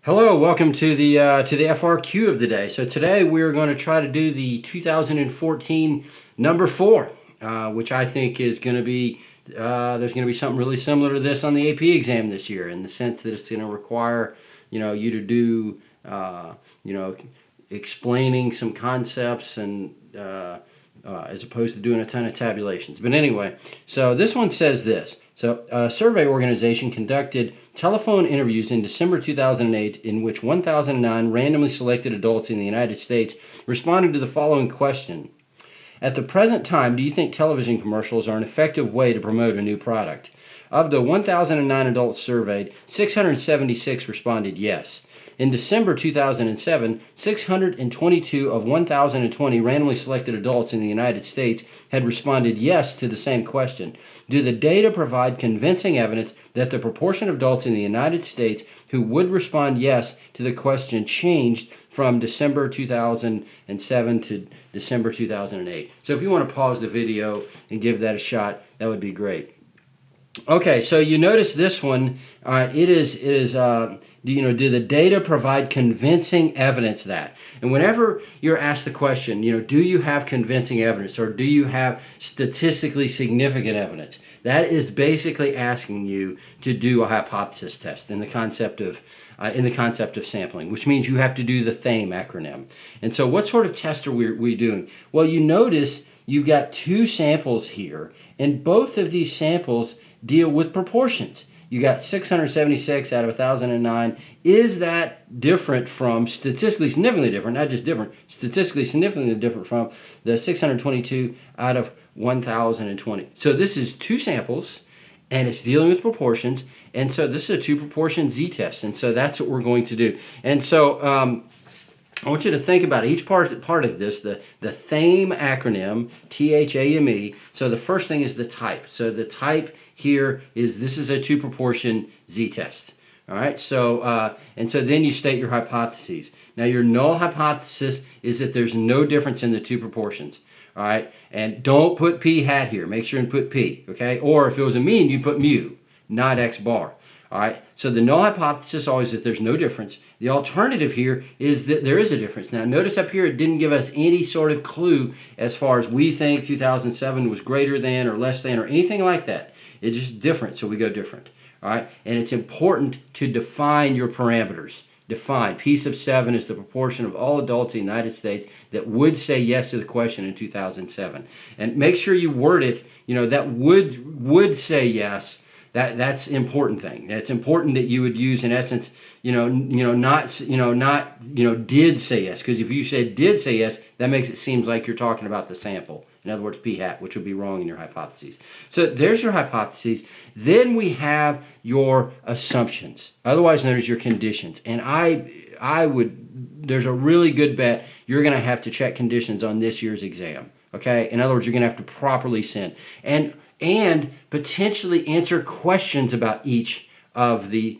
Hello, welcome to the FRQ of the day. So today we're going to try to do the 2014 number 4, which I think is going to be there's going to be something really similar to this on the AP exam this year, in the sense that it's going to require you to do explaining some concepts and as opposed to doing a ton of tabulations. But anyway, so this one says this. So a survey organization conducted telephone interviews in December 2008 in which 1,009 randomly selected adults in the United States responded to the following question. At the present time, do you think television commercials are an effective way to promote a new product? Of the 1,009 adults surveyed, 676 responded yes. In December 2007, 622 of 1,020 randomly selected adults in the United States had responded yes to the same question. Do the data provide convincing evidence that the proportion of adults in the United States who would respond yes to the question changed from December 2007 to December 2008? So if you want to pause the video and give that a shot, that would be great. Okay, so you notice this one, do the data provide convincing evidence that? And whenever you're asked the question, do you have convincing evidence, or do you have statistically significant evidence? That is basically asking you to do a hypothesis test in the concept of sampling, which means you have to do the FAME acronym. And so what sort of test are we doing? Well, you notice you've got two samples here, and both of these samples deal with proportions. You got 676 out of 1,009. Is that different from, statistically significantly different, not just different, statistically significantly different from the 622 out of 1,020? So this is two samples, and it's dealing with proportions, and so this is a two-proportion z-test, and so that's what we're going to do. And so I want you to think about each part of this, the THAME acronym, T-H-A-M-E. So the first thing is the type. So the type here is, this is a two-proportion z-test. All right, so and so then you state your hypotheses. Now your null hypothesis is that there's no difference in the two proportions. All right, and don't put p hat here. Make sure and put p, okay? Or if it was a mean, you put mu, not x bar. All right, so the null hypothesis always that there's no difference. The alternative here is that there is a difference. Now notice up here it didn't give us any sort of clue as far as we think 2007 was greater than or less than or anything like that. It's just different, so we go different. All right, and it's important to define your parameters. Define. P sub 7 is the proportion of all adults in the United States that would say yes to the question in 2007. And make sure you word it, that would say yes. That's an important thing. It's important that you would use, in essence, not did say yes, because if you said did say yes, that makes it seem like you're talking about the sample. In other words, p hat, which would be wrong in your hypotheses. So there's your hypotheses. Then we have your assumptions, otherwise known as your conditions. And there's a really good bet you're going to have to check conditions on this year's exam. Okay? In other words, you're going to have to properly send and potentially answer questions about each of the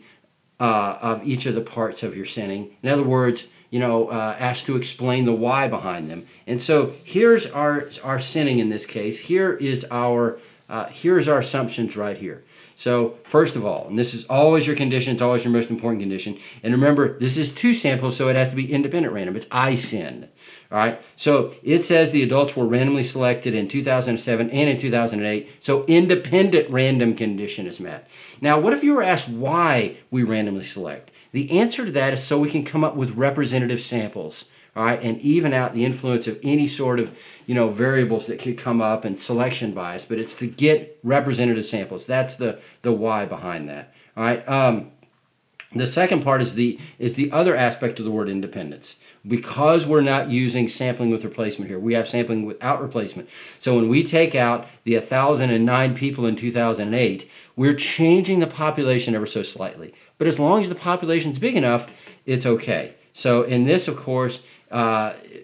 parts of your sending. In other words, asked to explain the why behind them. And so here's our sending in this case. Here's our assumptions right here. So first of all, and this is always your condition, it's always your most important condition. And remember, this is two samples, so it has to be independent random. It's I-send. All right, so it says the adults were randomly selected in 2007 and in 2008, so independent random condition is met. Now, what if you were asked why we randomly select? The answer to that is so we can come up with representative samples, all right, and even out the influence of any sort of, variables that could come up and selection bias, but it's to get representative samples. That's the why behind that, all right. The second part is the other aspect of the word independence. Because we're not using sampling with replacement here, we have sampling without replacement. So when we take out the 1,009 people in 2008, we're changing the population ever so slightly. But as long as the population's big enough, it's okay. So in this, of course,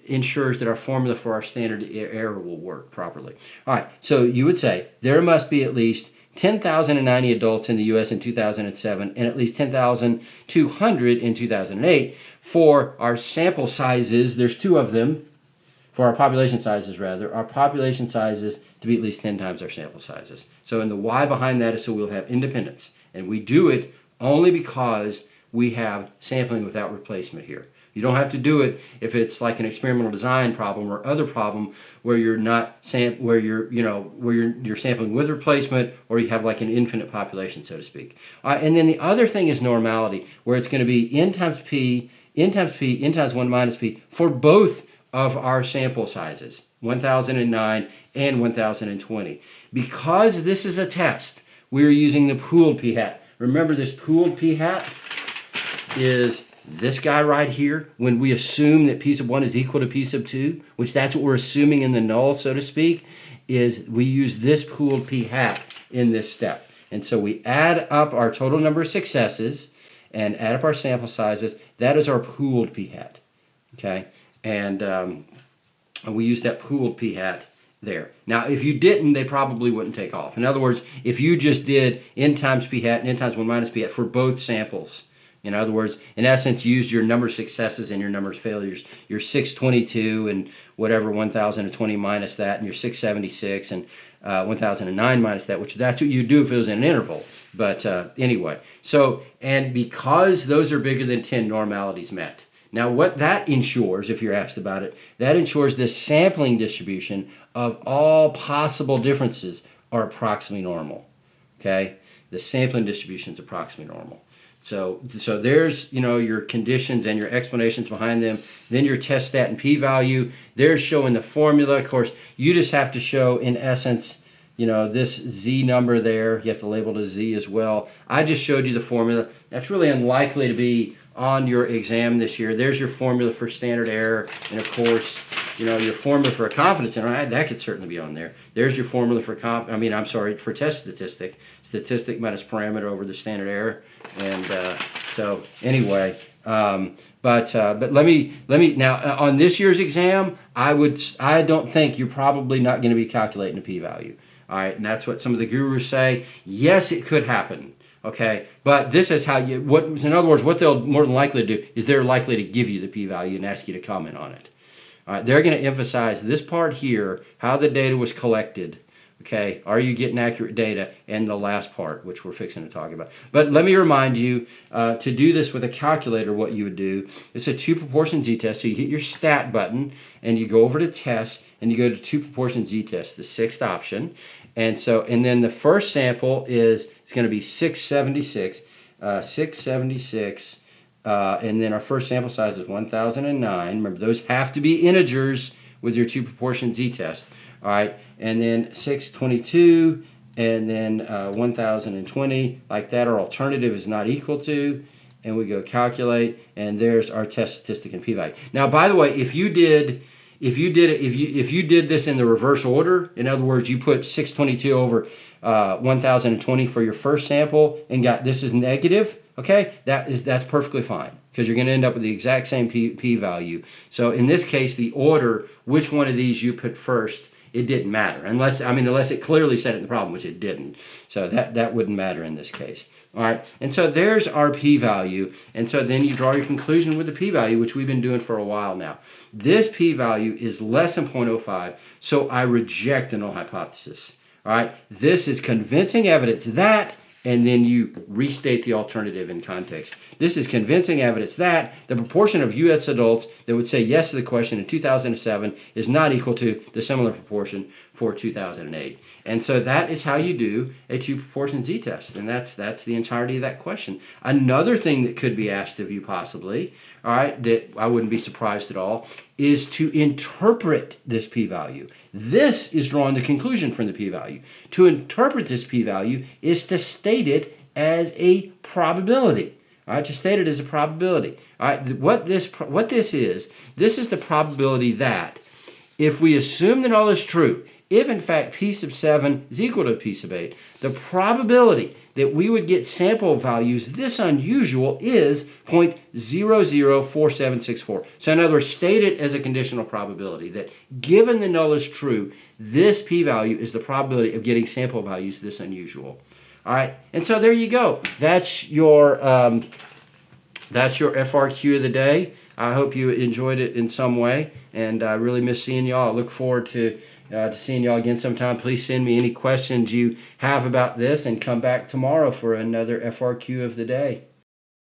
ensures that our formula for our standard error will work properly. All right, so you would say there must be at least 10,090 adults in the U.S. in 2007 and at least 10,200 in 2008 for our sample sizes. There's two of them. For our population sizes, rather, our population sizes to be at least 10 times our sample sizes. So, and the why behind that is so we'll have independence. And we do it only because we have sampling without replacement here. You don't have to do it if it's like an experimental design problem or other problem where you're not where you're sampling with replacement, or you have like an infinite population, so to speak. And then the other thing is normality, where it's going to be n times p, n times p, n times 1 minus p for both of our sample sizes, 1009 and 1020. Because this is a test, we're using the pooled p-hat. Remember, this pooled p-hat is this guy right here, when we assume that p sub 1 is equal to p sub 2, which that's what we're assuming in the null, so to speak, is we use this pooled p-hat in this step. And so we add up our total number of successes and add up our sample sizes. That is our pooled p-hat, okay? And we use that pooled p-hat there. Now, if you didn't, they probably wouldn't take off. In other words, if you just did n times p-hat and n times 1 minus p-hat for both samples, in other words, in essence, use your number of successes and your number of failures, your 622 and whatever 1020 minus that, and your 676 and 1009 minus that, which that's what you do if it was in an interval. But anyway, so, and because those are bigger than 10, normality's met. Now, what that ensures, if you're asked about it, that ensures this sampling distribution of all possible differences are approximately normal, okay? The sampling distribution is approximately normal. So there's, your conditions and your explanations behind them. Then your test stat and p-value. They're showing the formula. Of course, you just have to show, in essence, this z number there. You have to label it as z as well. I just showed you the formula. That's really unlikely to be on your exam this year. There's your formula for standard error. And of course, your formula for a confidence interval, that could certainly be on there. There's your formula for for test statistic. Statistic minus parameter over the standard error. And so anyway, but let me now on this year's exam, I don't think you're probably not going to be calculating a p-value. All right, and that's what some of the gurus say. Yes, it could happen. Okay, but this is how in other words, what they'll more than likely do is they're likely to give you the p-value and ask you to comment on it. All right, they're going to emphasize this part here, how the data was collected. Okay, are you getting accurate data? And the last part, which we're fixing to talk about. But let me remind you, to do this with a calculator, what you would do, it's a 2 proportion z-test. So you hit your stat button, and you go over to test, and you go to 2 proportion z-test, the 6th option. And then the first sample it's going to be 676, and then our first sample size is 1009. Remember, those have to be integers with your 2 proportion z-test. All right, and then 622, and then 1020, like that. Our alternative is not equal to, and we go calculate, and there's our test statistic and p-value. Now, by the way, if you did this in the reverse order, in other words, you put 622 over 1020 for your first sample and got this is negative, okay, that's perfectly fine, because you're going to end up with the exact same p-value. So in this case, the order, which one of these you put first, it didn't matter, unless it clearly said it in the problem, which it didn't. So that wouldn't matter in this case. All right, and so there's our p-value, and so then you draw your conclusion with the p-value, which we've been doing for a while now. This p-value is less than 0.05, so I reject the null hypothesis. All right, this is convincing evidence that, and then you restate the alternative in context. This is convincing evidence that the proportion of U.S. adults that would say yes to the question in 2007 is not equal to the similar proportion for 2008. And so that is how you do a 2 proportion z-test, and that's the entirety of that question. Another thing that could be asked of you possibly, all right, that I wouldn't be surprised at all, is to interpret this p-value. This is drawing the conclusion from the p-value. To interpret this p-value is to state it as a probability. All right, to state it as a probability. All right, what this is the probability that if we assume the null is true, if in fact p sub 7 is equal to p sub 8, the probability that we would get sample values this unusual is 0.004764. So in other words, state it as a conditional probability that given the null is true, this p-value is the probability of getting sample values this unusual. All right, and so there you go. That's your FRQ of the day. I hope you enjoyed it in some way, and I really miss seeing y'all. I look forward to seeing y'all again sometime. Please send me any questions you have about this, and come back tomorrow for another FRQ of the day.